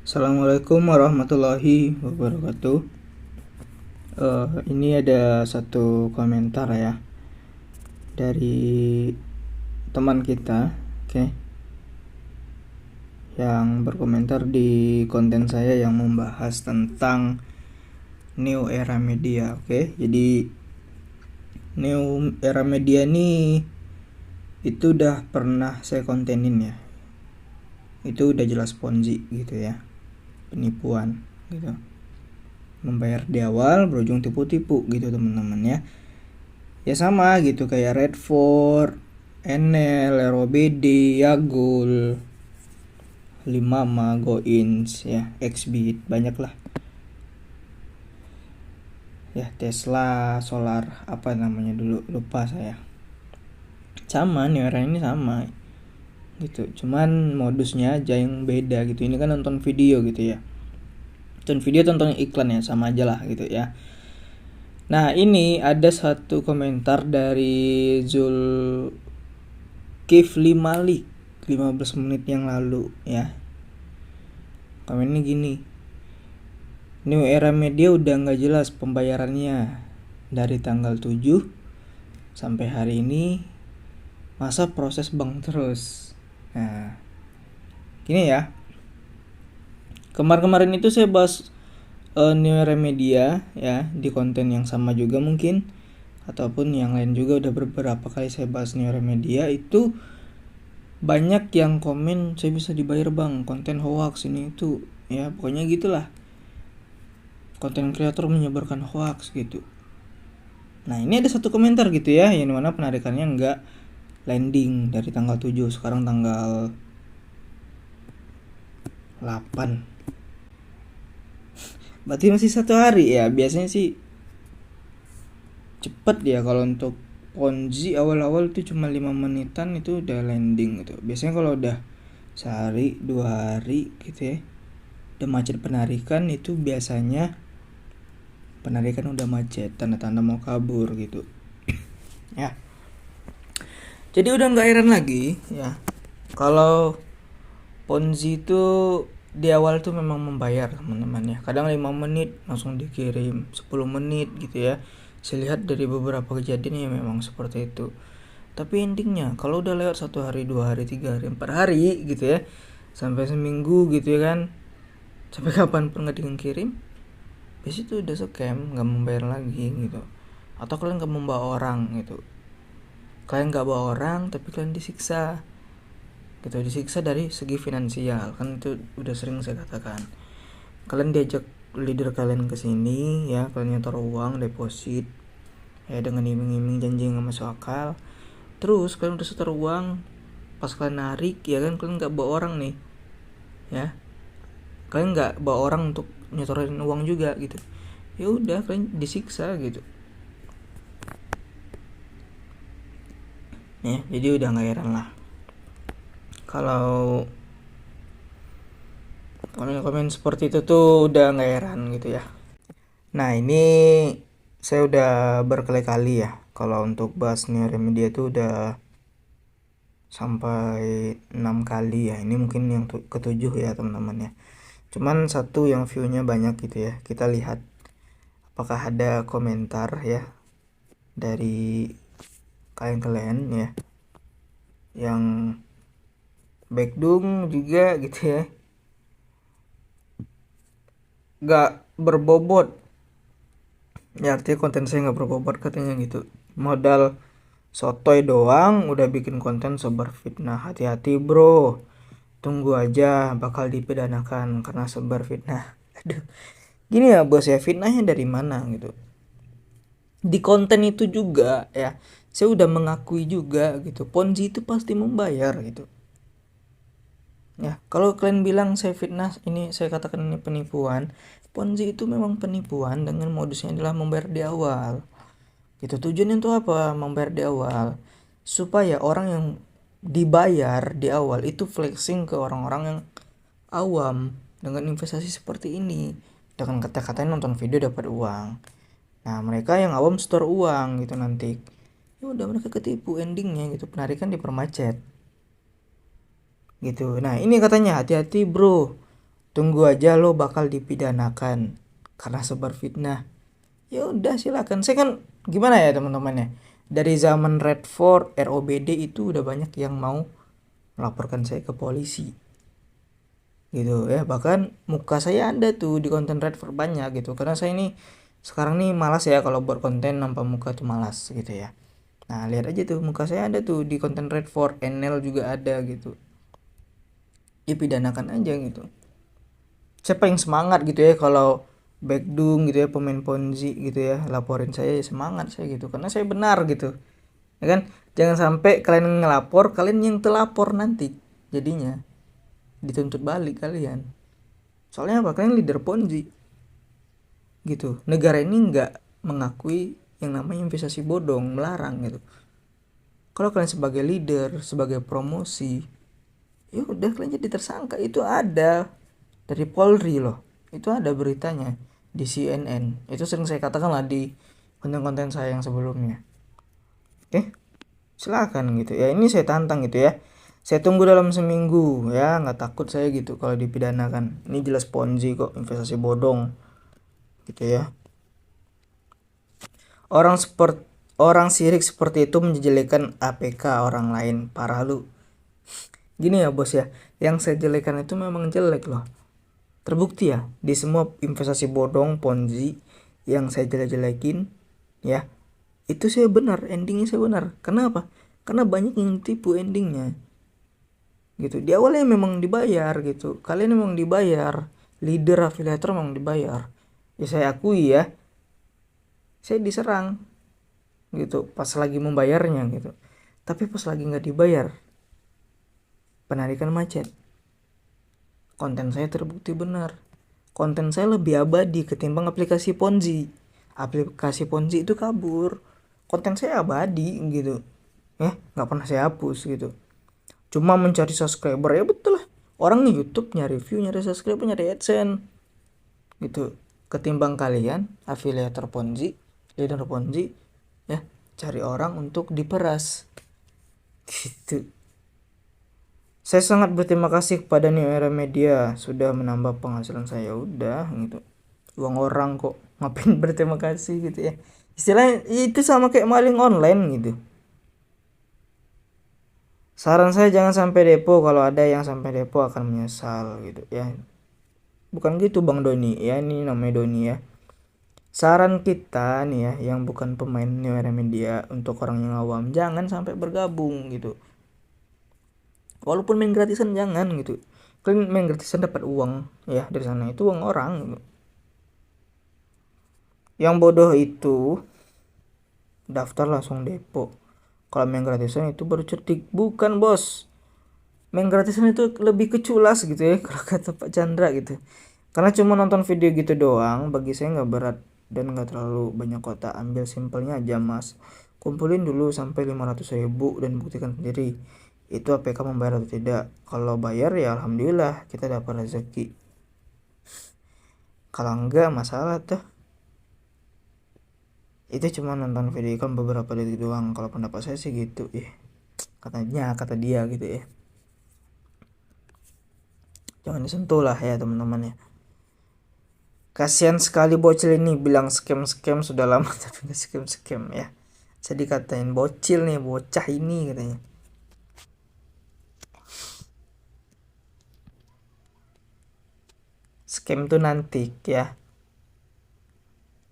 Assalamualaikum warahmatullahi wabarakatuh. Ini ada satu komentar ya dari teman kita, oke, yang berkomentar di konten saya yang membahas tentang new era media, oke. Jadi new era media ini itu udah pernah saya kontenin ya. Itu udah jelas ponzi gitu ya, penipuan gitu. Membayar di awal berujung tipu-tipu gitu teman-teman ya. Ya sama gitu kayak Redford, Enel, ROBD, Yagul, Limama, Goins ya, Xbit, banyak lah. Ya Tesla, Solar, apa namanya dulu lupa saya. Sama nih orang ini sama gitu. Cuman modusnya aja yang beda gitu. Ini kan nonton video gitu ya. Nonton video tonton iklan ya, sama aja lah gitu ya. Nah ini ada satu komentar dari Zulkifli Malik 15 menit yang lalu ya. Komennya gini, new era media udah gak jelas pembayarannya. Dari tanggal 7 sampai hari ini masa proses bank terus. Nah gini ya, kemarin itu saya bahas new era media ya di konten yang sama juga mungkin, ataupun yang lain juga udah beberapa kali saya bahas new era media. Itu banyak yang komen saya bisa dibayar bang, konten hoax ini itu ya, pokoknya gitulah, konten kreator menyebarkan hoax gitu. Nah ini ada satu komentar gitu ya, yang dimana penarikannya nggak landing dari tanggal 7, sekarang tanggal 8. Berarti masih 1 hari ya. Biasanya sih cepet ya kalau untuk Ponzi, awal-awal itu cuma 5 menitan itu udah landing gitu. Biasanya kalau udah sehari 2 hari gitu ya, udah macet penarikan, itu biasanya penarikan udah macet, tanda-tanda mau kabur gitu ya. Jadi udah nggak heran lagi ya kalau Ponzi itu di awal tuh memang membayar teman-teman ya. Kadang 5 menit langsung dikirim, 10 menit gitu ya. Saya lihat dari beberapa kejadian ya memang seperti itu. Tapi endingnya kalau udah lewat 1 hari, 2 hari, 3 hari, 4 hari gitu ya, sampai seminggu gitu ya kan, sampai kapanpun nggak dikirim, biasanya itu udah scam, nggak membayar lagi gitu. Atau kalian nggak membawa orang gitu, kalian nggak bawa orang tapi kalian disiksa gitu. Disiksa dari segi finansial, kan itu udah sering saya katakan. Kalian diajak leader kalian ke sini ya, kalian nyetor uang deposit ya, dengan iming-iming janji nggak masuk akal. Terus kalian udah setor uang, pas kalian narik ya kan, kalian nggak bawa orang nih ya, kalian nggak bawa orang untuk nyetorin uang juga gitu. Ya udah kalian disiksa gitu ya. Jadi udah nggak heran lah kalau komen-komen seperti itu tuh, udah nggak heran gitu ya. Nah ini saya udah berkali-kali ya kalau untuk bahas new media tuh udah sampai 6 kali ya. Ini mungkin yang ketujuh ya teman-teman ya. Cuman satu yang viewnya banyak gitu ya. Kita lihat apakah ada komentar ya dari kalian-kalian ya yang backdung juga gitu ya, gak berbobot ya. Artinya konten saya gak berbobot katanya gitu. Modal sotoy doang udah bikin konten sebar fitnah. Hati-hati bro, tunggu aja bakal dipidanakan karena sebar fitnah. Aduh, gini ya bos ya, fitnahnya dari mana gitu. Di konten itu juga ya, saya udah mengakui juga gitu, Ponzi itu pasti membayar gitu ya. Kalau kalian bilang saya fitnah, ini saya katakan ini penipuan. Ponzi itu memang penipuan dengan modusnya adalah membayar di awal gitu. Tujuannya itu apa? Membayar di awal supaya orang yang dibayar di awal itu flexing ke orang-orang yang awam dengan investasi seperti ini, dengan kata-katanya nonton video dapat uang. Nah mereka yang awam store uang gitu, nanti ya udah mereka ketipu endingnya gitu, penarikan dipermacet gitu. Nah ini katanya hati-hati bro, tunggu aja lo bakal dipidanakan karena sebar fitnah. Ya udah silakan. Saya kan gimana ya teman-teman ya, dari zaman Redford ROBD itu udah banyak yang mau melaporkan saya ke polisi gitu ya. Bahkan muka saya ada tuh di konten Redford banyak gitu, karena saya ini sekarang nih malas ya kalau buat konten nampak muka tuh malas gitu ya. Nah lihat aja tuh muka saya ada tuh di konten Redford, NL juga ada gitu, dipidanakan aja gitu. Saya paling semangat gitu ya kalau Baekdung gitu ya, pemain Ponzi gitu ya, laporin saya, ya semangat saya gitu karena saya benar gitu ya kan. Jangan sampai kalian ngelapor, kalian yang terlapor nanti jadinya dituntut balik kalian. Soalnya apa, kalian leader Ponzi gitu. Negara ini nggak mengakui yang namanya investasi bodong, melarang gitu. Kalau kalian sebagai leader, sebagai promosi, ya udah kalian jadi tersangka. Itu ada dari Polri loh, itu ada beritanya di CNN. Itu sering saya katakan lah di konten-konten saya yang sebelumnya. Oke, silakan gitu ya, ini saya tantang gitu ya. Saya tunggu dalam seminggu ya, nggak takut saya gitu kalau dipidanakan. Ini jelas Ponzi kok, investasi bodong gitu ya. Orang sirik seperti itu menjelekan APK orang lain, parah lu. Gini ya bos ya, yang saya jelekan itu memang jelek loh. Terbukti ya di semua investasi bodong Ponzi yang saya jelek-jelekin ya, itu saya benar, endingnya saya benar. Kenapa? Karena banyak yang tipu endingnya gitu. Di awalnya memang dibayar gitu, kalian memang dibayar, leader afiliator memang dibayar ya, saya akui ya, saya diserang gitu pas lagi membayarnya gitu. Tapi pas lagi nggak dibayar, penarikan macet, konten saya terbukti benar. Konten saya lebih abadi ketimbang aplikasi Ponzi. Aplikasi Ponzi itu kabur, konten saya abadi gitu ya, nggak pernah saya hapus gitu. Cuma mencari subscriber, ya betul lah, orang nih YouTube nyari view, nyari subscriber, nyari AdSense gitu. Ketimbang kalian afiliator Ponzi, leader Ponzi ya, cari orang untuk diperas gitu. Saya sangat berterima kasih kepada New Era Media sudah menambah penghasilan saya. Udah gitu, uang orang kok, ngapain berterima kasih gitu ya. Istilahnya itu sama kayak maling online gitu. Saran saya jangan sampai depo, kalau ada yang sampai depo akan menyesal gitu ya. Bukan gitu Bang Doni ya, ini namanya Doni ya. Saran kita nih ya, yang bukan pemain New Era Media, untuk orang yang awam jangan sampai bergabung gitu. Walaupun main gratisan jangan gitu. Kalian main gratisan dapat uang ya dari sana, itu uang orang gitu. Yang bodoh itu daftar langsung depo. Kalau main gratisan itu baru cerdik. Bukan bos, main gratisan itu lebih keculas gitu ya kalau kata Pak Chandra gitu. Karena cuma nonton video gitu doang bagi saya nggak berat dan nggak terlalu banyak kota. Ambil simpelnya aja mas, kumpulin dulu sampai 500.000 dan buktikan sendiri itu APK membayar atau tidak. Kalau bayar ya alhamdulillah kita dapat rezeki, kalau enggak masalah tuh. Itu cuma nonton video kan beberapa detik doang, kalau pendapat saya sih gitu ya, katanya, kata dia gitu ya. Jangan disentuh lah ya teman-teman ya. Kasihan sekali bocil ini, bilang scam sudah lama tapi nggak scam ya. Saya dikatain bocil nih, bocah ini katanya. Scam tuh nanti ya,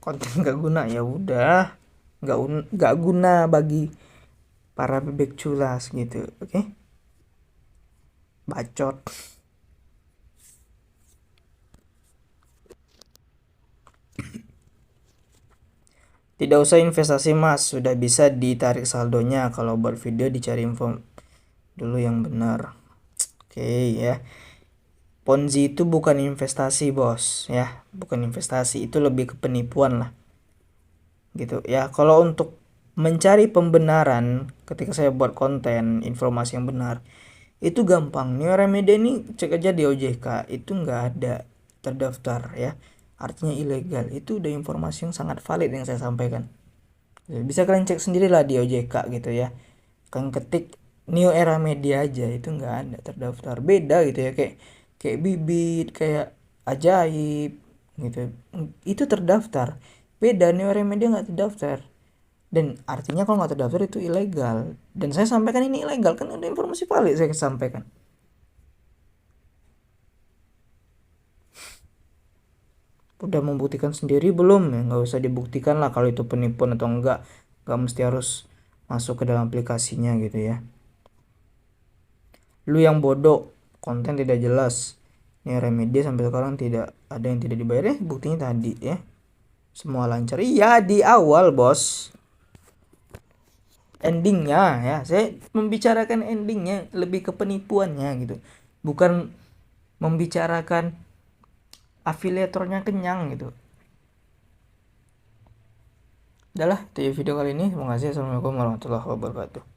konten gak guna ya udah, nggak guna bagi para bebek culas gitu. Oke, bacot. Tidak usah investasi mas, sudah bisa ditarik saldonya. Kalau buat video dicari info dulu yang benar. Oke ya, Ponzi itu bukan investasi bos ya, bukan investasi, itu lebih ke penipuan lah gitu ya. Kalau untuk mencari pembenaran ketika saya buat konten informasi yang benar itu gampang. New Era Media ini cek aja di OJK, itu nggak ada terdaftar ya, artinya ilegal. Itu udah informasi yang sangat valid yang saya sampaikan. Bisa kalian cek sendiri lah di OJK gitu ya, kalian ketik New Era Media aja, itu nggak ada terdaftar. Beda gitu ya, kayak Bibit, kayak ajaib gitu, itu terdaftar. Beda Neo Remedia nggak terdaftar, dan artinya kalau nggak terdaftar itu ilegal. Dan saya sampaikan ini ilegal, kan udah informasi valid saya sampaikan. Udah membuktikan sendiri belum? Ya nggak usah dibuktikan lah kalau itu penipuan atau enggak, nggak mesti harus masuk ke dalam aplikasinya gitu ya. Lu yang bodoh, konten tidak jelas. Ini Remedia sampai sekarang tidak ada yang tidak dibayar ya, buktinya tadi ya. Semua lancar. Iya di awal bos. Endingnya ya, saya membicarakan endingnya, lebih ke penipuannya gitu, bukan membicarakan afiliatornya kenyang gitu. Udahlah, itu ya video kali ini. Terima kasih. Assalamualaikum warahmatullahi wabarakatuh.